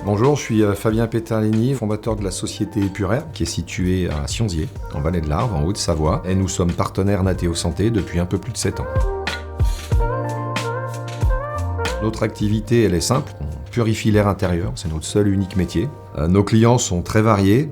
Bonjour, je suis Fabien Peterlini, fondateur de la société Epurair, qui est située à Sionzier, en Vallée de l'Arve, en Haute-Savoie, et nous sommes partenaires Nateo Santé depuis un peu plus de 7 ans. Notre activité, elle est simple, on purifie l'air intérieur, c'est notre seul et unique métier. Nos clients sont très variés,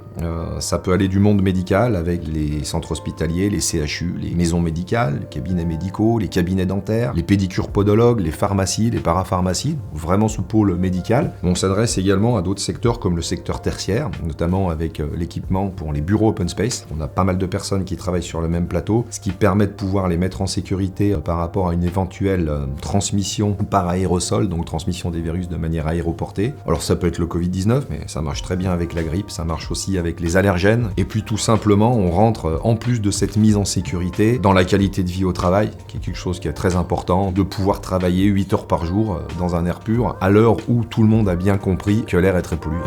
ça peut aller du monde médical avec les centres hospitaliers, les CHU, les maisons médicales, les cabinets médicaux, les cabinets dentaires, les pédicures podologues, les pharmacies, les parapharmacies, vraiment sous pôle médical. On s'adresse également à d'autres secteurs comme le secteur tertiaire, notamment avec l'équipement pour les bureaux open space. On a pas mal de personnes qui travaillent sur le même plateau, ce qui permet de pouvoir les mettre en sécurité par rapport à une éventuelle transmission par aérosol, donc transmission des virus de manière aéroportée. Alors ça peut être le Covid-19, mais ça marche très bien avec la grippe, ça marche aussi avec les allergènes. Et puis tout simplement, on rentre en plus de cette mise en sécurité dans la qualité de vie au travail, qui est quelque chose qui est très important, de pouvoir travailler 8 heures par jour dans un air pur, à l'heure où tout le monde a bien compris que l'air est très pollué.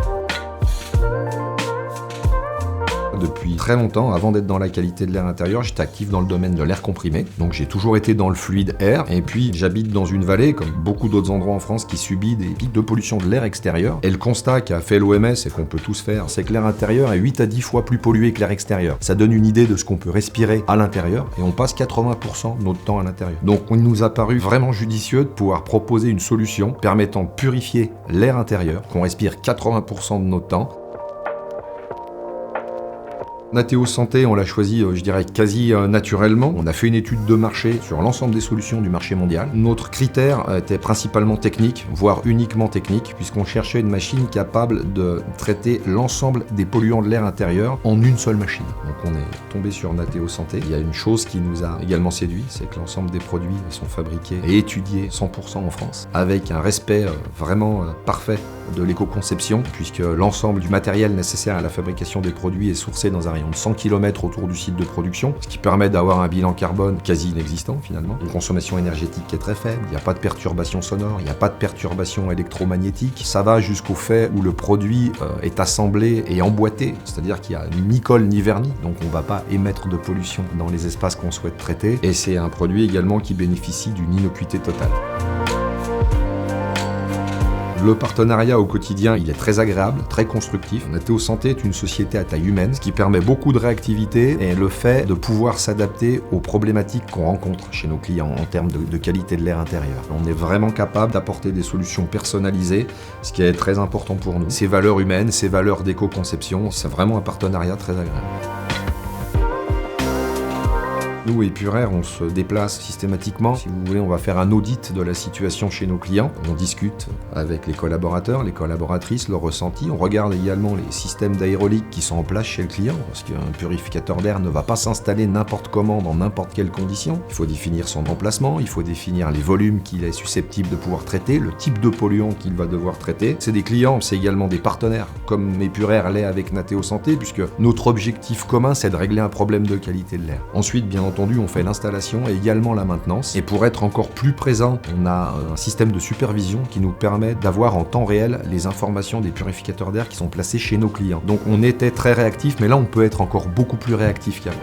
Depuis très longtemps, avant d'être dans la qualité de l'air intérieur, j'étais actif dans le domaine de l'air comprimé. Donc j'ai toujours été dans le fluide air. Et puis j'habite dans une vallée, comme beaucoup d'autres endroits en France, qui subit des pics de pollution de l'air extérieur. Et le constat qu'a fait l'OMS et qu'on peut tous faire, c'est que l'air intérieur est 8 à 10 fois plus pollué que l'air extérieur. Ça donne une idée de ce qu'on peut respirer à l'intérieur. Et on passe 80% de notre temps à l'intérieur. Donc il nous a paru vraiment judicieux de pouvoir proposer une solution permettant de purifier l'air intérieur, qu'on respire 80% de notre temps. Nateo Santé, on l'a choisi, je dirais, quasi naturellement. On a fait une étude de marché sur l'ensemble des solutions du marché mondial. Notre critère était principalement technique, voire uniquement technique, puisqu'on cherchait une machine capable de traiter l'ensemble des polluants de l'air intérieur en une seule machine. Donc on est tombé sur Nateo Santé. Il y a une chose qui nous a également séduit, c'est que l'ensemble des produits sont fabriqués et étudiés 100% en France, avec un respect vraiment parfait de l'éco-conception, puisque l'ensemble du matériel nécessaire à la fabrication des produits est sourcé dans un rayon de 100 km autour du site de production, ce qui permet d'avoir un bilan carbone quasi inexistant finalement. Une consommation énergétique qui est très faible, il n'y a pas de perturbation sonore, il n'y a pas de perturbation électromagnétique. Ça va jusqu'au fait où le produit est assemblé et emboîté, c'est-à-dire qu'il n'y a ni colle ni vernis, donc on ne va pas émettre de pollution dans les espaces qu'on souhaite traiter. Et c'est un produit également qui bénéficie d'une innocuité totale. Le partenariat au quotidien, il est très agréable, très constructif. Nateo Santé est une société à taille humaine, ce qui permet beaucoup de réactivité et le fait de pouvoir s'adapter aux problématiques qu'on rencontre chez nos clients en termes de qualité de l'air intérieur. On est vraiment capable d'apporter des solutions personnalisées, ce qui est très important pour nous. Ces valeurs humaines, ces valeurs d'éco-conception, c'est vraiment un partenariat très agréable. Nous, Epurair, on se déplace systématiquement. Si vous voulez, on va faire un audit de la situation chez nos clients. On discute avec les collaborateurs, les collaboratrices, leur ressenti. On regarde également les systèmes d'aérolique qui sont en place chez le client, parce qu'un purificateur d'air ne va pas s'installer n'importe comment, dans n'importe quelle condition. Il faut définir son emplacement, il faut définir les volumes qu'il est susceptible de pouvoir traiter, le type de polluant qu'il va devoir traiter. C'est des clients, c'est également des partenaires, comme Epurair l'est avec Nateo Santé, puisque notre objectif commun, c'est de régler un problème de qualité de l'air. Ensuite, bien entendu, on fait l'installation et également la maintenance. Et pour être encore plus présent, on a un système de supervision qui nous permet d'avoir en temps réel les informations des purificateurs d'air qui sont placés chez nos clients. Donc on était très réactif, mais là on peut être encore beaucoup plus réactif qu'avant.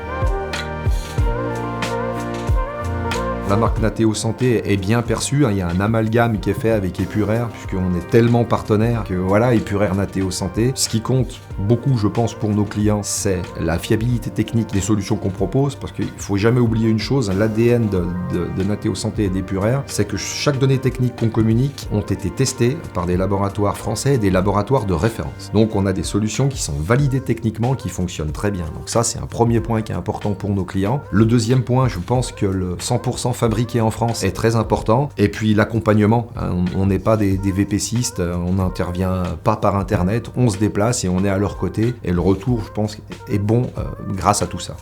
La marque Nateo Santé est bien perçue, il y a un amalgame qui est fait avec Epurair, puisqu'on est tellement partenaires que voilà, Epurair Nateo Santé. Ce qui compte beaucoup, je pense, pour nos clients, c'est la fiabilité technique des solutions qu'on propose, parce qu'il ne faut jamais oublier une chose, l'ADN de Nateo Santé et d'Epurair, c'est que chaque donnée technique qu'on communique ont été testées par des laboratoires français et des laboratoires de référence. Donc on a des solutions qui sont validées techniquement, qui fonctionnent très bien. Donc ça, c'est un premier point qui est important pour nos clients. Le deuxième point, je pense que le 100% fabriqué en France est très important. Et puis l'accompagnement, on n'est pas des VPCistes, on n'intervient pas par internet, on se déplace et on est à leur côté. Et le retour, je pense, est bon grâce à tout ça.